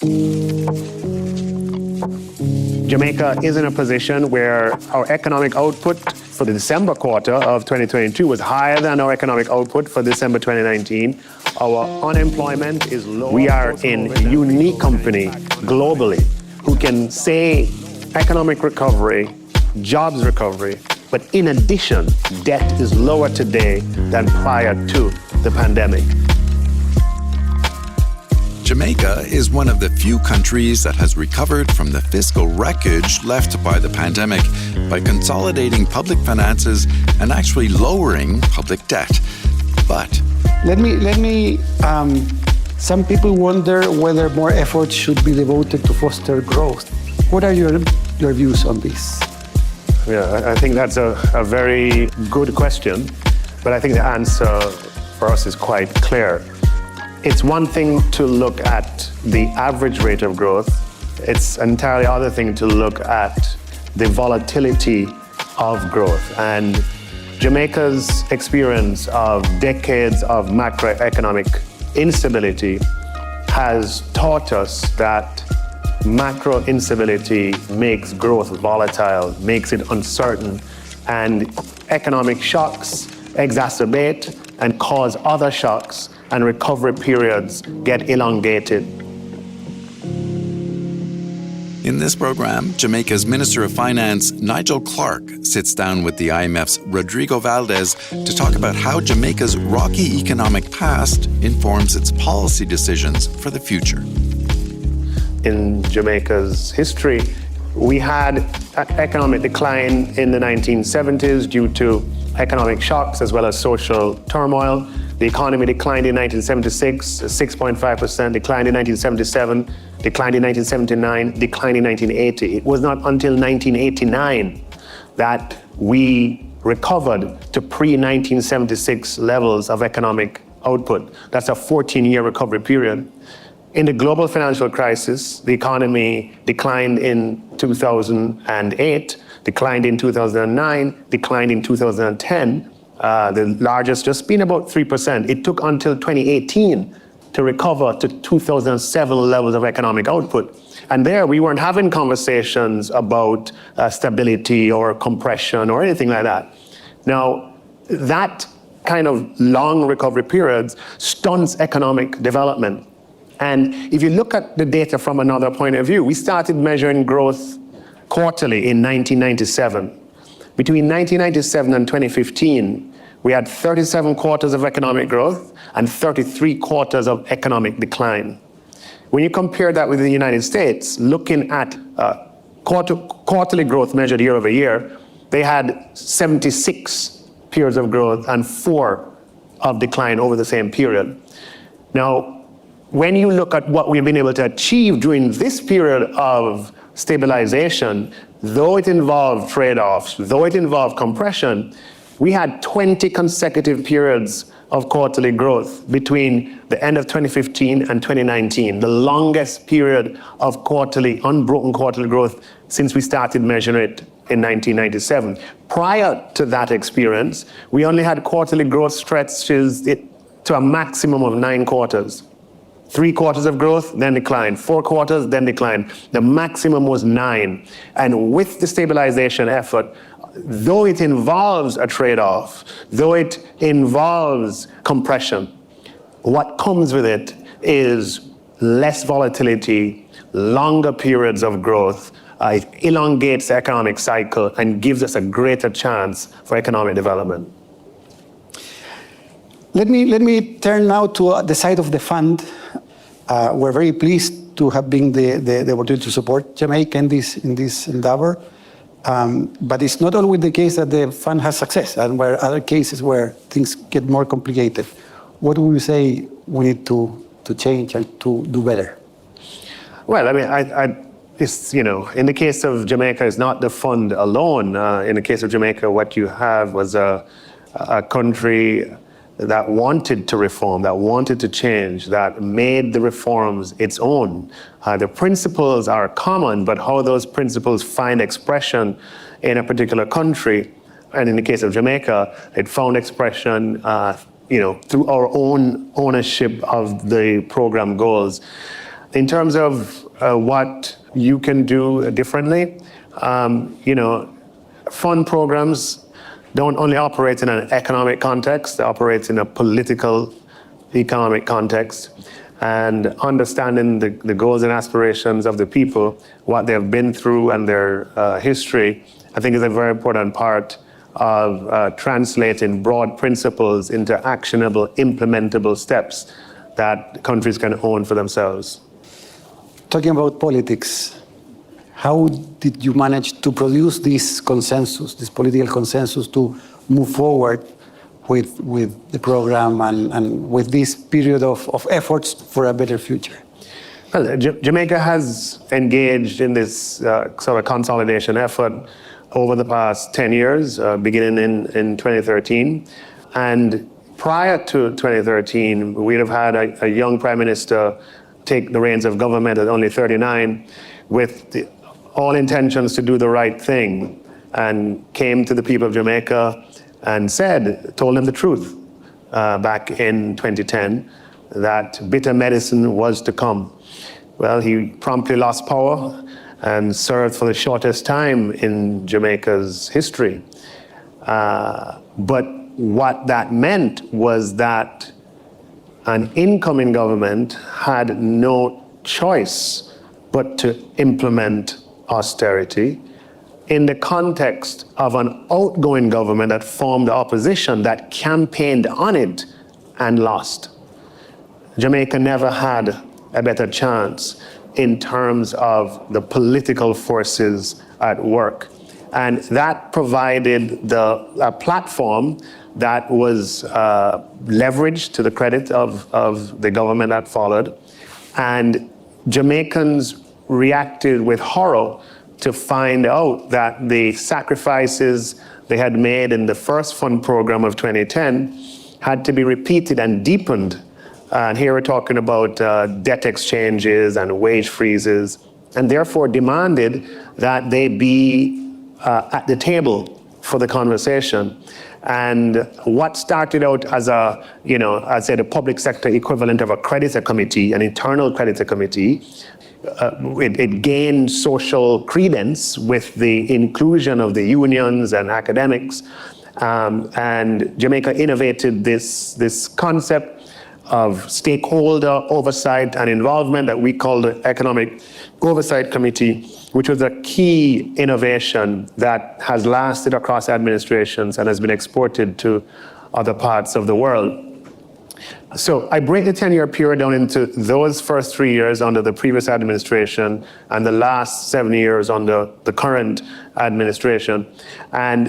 Jamaica is in a position where our economic output for the December quarter of 2022 was higher than our economic output for December 2019. Our unemployment is low. We are in unique company globally who can say economic recovery, jobs recovery, but in addition, debt is lower today than prior to the pandemic. Jamaica is one of the few countries that has recovered from the fiscal wreckage left by the pandemic by consolidating public finances and actually lowering public debt. But some people wonder whether more effort should be devoted to foster growth. What are your views on this? Yeah, I think that's a very good question, but I think the answer for us is quite clear. It's one thing to look at the average rate of growth. It's an entirely other thing to look at the volatility of growth. And Jamaica's experience of decades of macroeconomic instability has taught us that macro instability makes growth volatile, makes it uncertain, and economic shocks exacerbate and cause other shocks, and recovery periods get elongated. in this program, Jamaica's Minister of Finance, Nigel Clarke, sits down with the IMF's Rodrigo Valdés to talk about how Jamaica's rocky economic past informs its policy decisions for the future. In Jamaica's history, we had an economic decline in the 1970s due to economic shocks as well as social turmoil. The economy declined in 1976, 6.5%, declined in 1977, declined in 1979, declined in 1980. It was not until 1989 that we recovered to pre-1976 levels of economic output. That's a 14-year recovery period. In the global financial crisis, the economy declined in 2008, declined in 2009, declined in 2010. The largest just been about 3%. It took until 2018 to recover to 2007 levels of economic output. And there we weren't having conversations about stability or compression or anything like that. Now, that kind of long recovery periods stunts economic development. And if you look at the data from another point of view, we started measuring growth quarterly in 1997. Between 1997 and 2015, we had 37 quarters of economic growth and 33 quarters of economic decline. When you compare that with the United States, looking at quarterly growth measured year over year, they had 76 periods of growth and 4 of decline over the same period. Now, when you look at what we've been able to achieve during this period of stabilization, though it involved trade-offs, though it involved compression, we had 20 consecutive periods of quarterly growth between the end of 2015 and 2019, the longest period of unbroken quarterly growth since we started measuring it in 1997. Prior to that experience, we only had quarterly growth stretches to a maximum of 9 quarters. 3 quarters of growth, then decline. 4 quarters, then decline. The maximum was 9. And with the stabilization effort, though it involves a trade-off, though it involves compression, what comes with it is less volatility, longer periods of growth. It elongates the economic cycle and gives us a greater chance for economic development. Let me turn now to the side of the fund. We're very pleased to have been the opportunity to support Jamaica in this endeavor. But it's not always the case that the fund has success, and where other cases where things get more complicated. What would you say we need to change and to do better? Well, I mean, it's, in the case of Jamaica, it's not the fund alone. In the case of Jamaica, what you have was a country that wanted to reform, that wanted to change, that made the reforms its own. The principles are common, but how those principles find expression in a particular country, and in the case of Jamaica, it found expression through our own ownership of the program goals. In terms of what you can do differently, fund programs don't only operate in an economic context, they operate in a political, economic context. And understanding the goals and aspirations of the people, what they've been through and their history, I think is a very important part of translating broad principles into actionable, implementable steps that countries can own for themselves. Talking about politics, how did you manage to produce this consensus, this political consensus, to move forward with the program and with this period of efforts for a better future? Well, Jamaica has engaged in this sort of consolidation effort over the past 10 years, beginning in 2013. And prior to 2013, we'd have had a young prime minister take the reins of government at only 39 with all intentions to do the right thing, and came to the people of Jamaica and told them the truth back in 2010, that bitter medicine was to come. Well, he promptly lost power and served for the shortest time in Jamaica's history. But what that meant was that an incoming government had no choice but to implement austerity in the context of an outgoing government that formed the opposition that campaigned on it and lost. Jamaica never had a better chance in terms of the political forces at work. And that provided a platform that was leveraged to the credit of the government that followed. And Jamaicans reacted with horror to find out that the sacrifices they had made in the first fund program of 2010 had to be repeated and deepened. And here we're talking about debt exchanges and wage freezes, and therefore demanded that they be at the table for the conversation. And what started out as I'd say the public sector equivalent of a creditor committee, an internal creditor committee, it gained social credence with the inclusion of the unions and academics. And Jamaica innovated this concept of stakeholder oversight and involvement that we call the Economic Oversight Committee, which was a key innovation that has lasted across administrations and has been exported to other parts of the world. So I break the 10-year period down into those first 3 years under the previous administration and the last 7 years under the current administration. And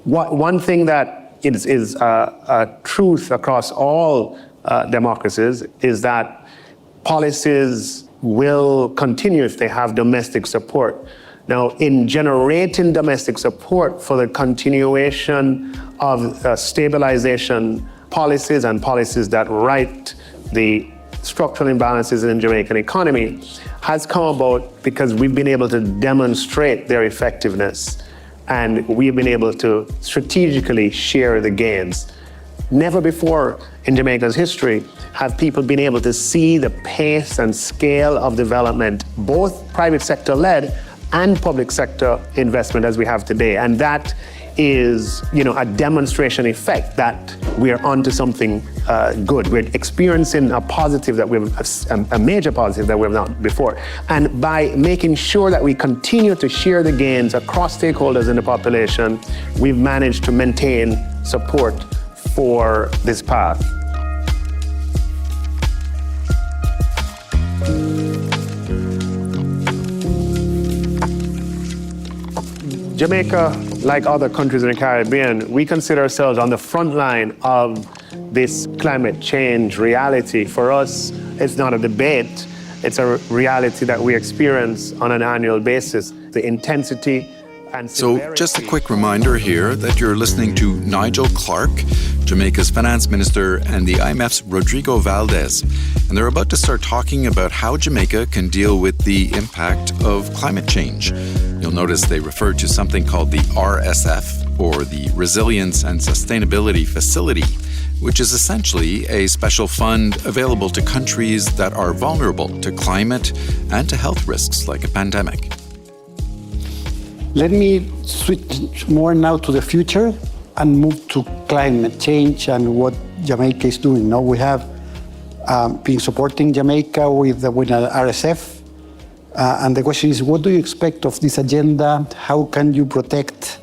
one thing that is a truth across all democracies is that policies will continue if they have domestic support. Now, in generating domestic support for the continuation of stabilization policies and policies that right the structural imbalances in the Jamaican economy has come about because we've been able to demonstrate their effectiveness, and we've been able to strategically share the gains. Never before in Jamaica's history have people been able to see the pace and scale of development, both private sector led and public sector investment as we have today. And that is, a demonstration effect that we are onto something good. We're experiencing a major positive that we've not before. And by making sure that we continue to share the gains across stakeholders in the population, we've managed to maintain support for this path. Jamaica, like other countries in the Caribbean, we consider ourselves on the front line of this climate change reality. For us, it's not a debate, it's a reality that we experience on an annual basis. The intensity, and So just a quick reminder here that you're listening to Nigel Clarke, Jamaica's finance minister, and the IMF's Rodrigo Valdés. And they're about to start talking about how Jamaica can deal with the impact of climate change. You'll notice they refer to something called the RSF, or the Resilience and Sustainability Facility, which is essentially a special fund available to countries that are vulnerable to climate and to health risks like a pandemic. Let me switch more now to the future and move to climate change and what Jamaica is doing. Now we have been supporting Jamaica with an RSF. And the question is, what do you expect of this agenda? How can you protect,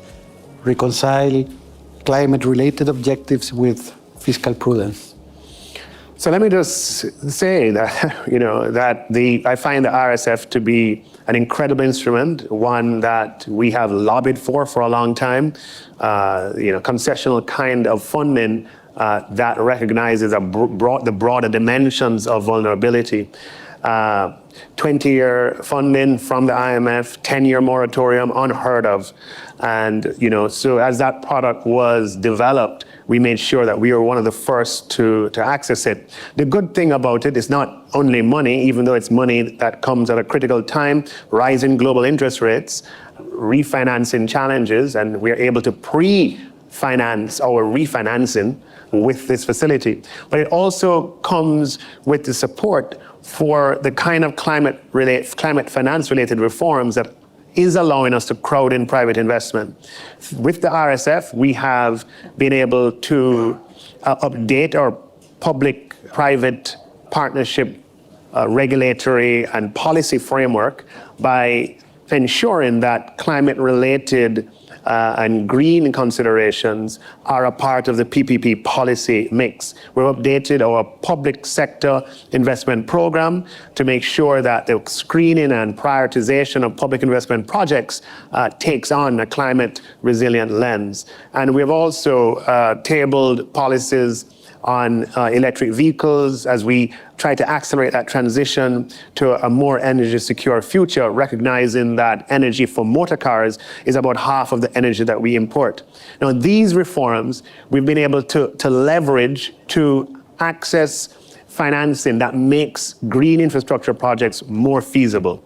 reconcile climate-related objectives with fiscal prudence? So let me just say that, I find the RSF to be an incredible instrument, one that we have lobbied for a long time, concessional kind of funding that recognizes the broader dimensions of vulnerability. 20-year funding from the IMF, 10-year moratorium, unheard of. And, so as that product was developed, we made sure that we were one of the first to access it. The good thing about it is not only money, even though it's money that comes at a critical time, rising global interest rates, refinancing challenges, and we're able to pre-finance our refinancing with this facility. But it also comes with the support for the kind of climate finance-related reforms that is allowing us to crowd in private investment. With the RSF, we have been able to update our public-private partnership regulatory and policy framework by ensuring that climate-related and green considerations are a part of the PPP policy mix. We've updated our public sector investment program to make sure that the screening and prioritization of public investment projects takes on a climate resilient lens. And we've also tabled policies on electric vehicles as we try to accelerate that transition to a more energy secure future, recognizing that energy for motor cars is about half of the energy that we import. Now, these reforms we've been able to leverage to access financing that makes green infrastructure projects more feasible.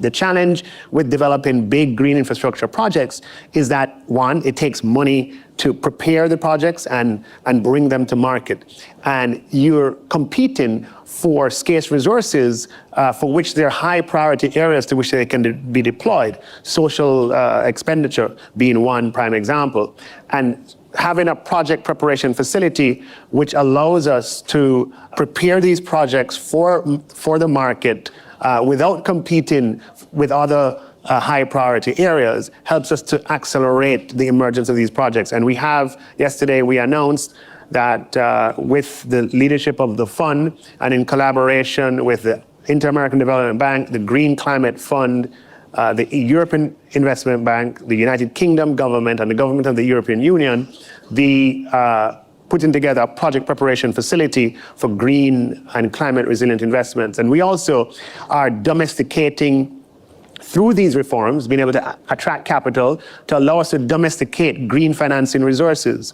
The challenge with developing big green infrastructure projects is that, one, it takes money to prepare the projects and bring them to market. And you're competing for scarce resources for which they're high priority areas to which they can be deployed, social expenditure being one prime example. And having a project preparation facility which allows us to prepare these projects for the market without competing with other high priority areas helps us to accelerate the emergence of these projects. And yesterday we announced that with the leadership of the fund and in collaboration with the Inter-American Development Bank, the Green Climate Fund, the European Investment Bank, the United Kingdom government, and the government of the European Union, putting together a project preparation facility for green and climate resilient investments. And we also are domesticating, through these reforms, being able to attract capital to allow us to domesticate green financing resources.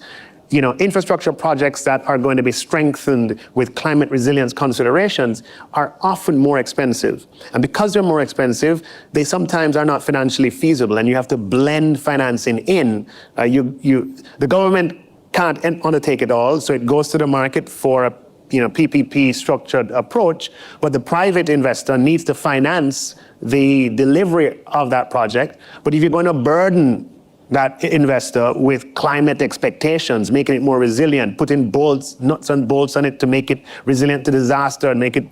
Infrastructure projects that are going to be strengthened with climate resilience considerations are often more expensive. And because they're more expensive, they sometimes are not financially feasible, and you have to blend financing in. The government can't undertake it all, so it goes to the market for a PPP structured approach, but the private investor needs to finance the delivery of that project. But if you're going to burden that investor with climate expectations, making it more resilient, putting nuts and bolts on it to make it resilient to disaster and make it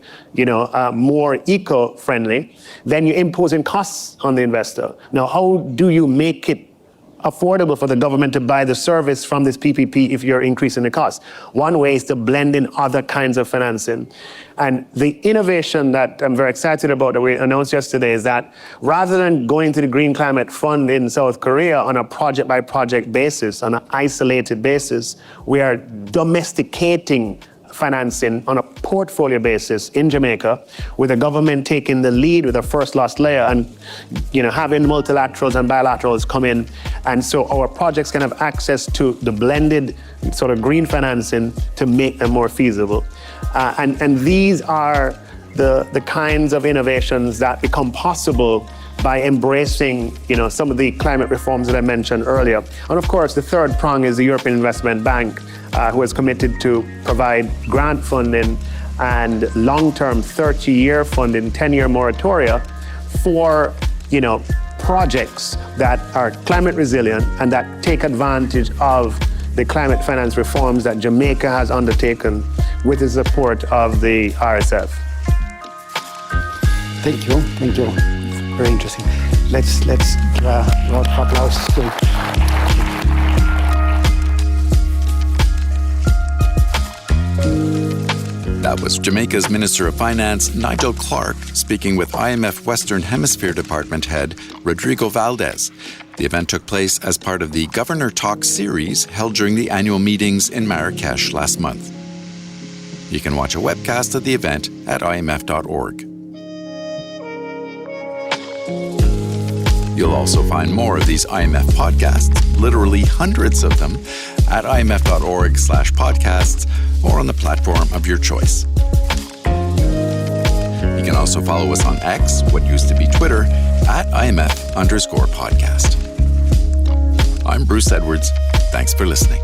more eco-friendly, then you're imposing costs on the investor. Now, how do you make it affordable for the government to buy the service from this PPP if you're increasing the cost? One way is to blend in other kinds of financing. And the innovation that I'm very excited about that we announced yesterday is that rather than going to the Green Climate Fund in South Korea on a project-by-project basis, on an isolated basis, we are domesticating financing on a portfolio basis in Jamaica, with the government taking the lead with a first loss layer and having multilaterals and bilaterals come in. And so our projects can have access to the blended sort of green financing to make them more feasible. And these are the kinds of innovations that become possible by embracing, some of the climate reforms that I mentioned earlier. And of course, the third prong is the European Investment Bank, who has committed to provide grant funding and long-term 30-year funding, 10-year moratoria for, projects that are climate resilient and that take advantage of the climate finance reforms that Jamaica has undertaken with the support of the RSF. Thank you. Very interesting. Let's round of applause. That was Jamaica's Minister of Finance, Nigel Clarke, speaking with IMF Western Hemisphere Department head, Rodrigo Valdés. The event took place as part of the Governor Talk series held during the annual meetings in Marrakech last month. You can watch a webcast of the event at imf.org. You'll also find more of these IMF podcasts, literally hundreds of them, at imf.org/podcasts or on the platform of your choice. You can also follow us on X, what used to be Twitter, at IMF_podcast. I'm Bruce Edwards. Thanks for listening.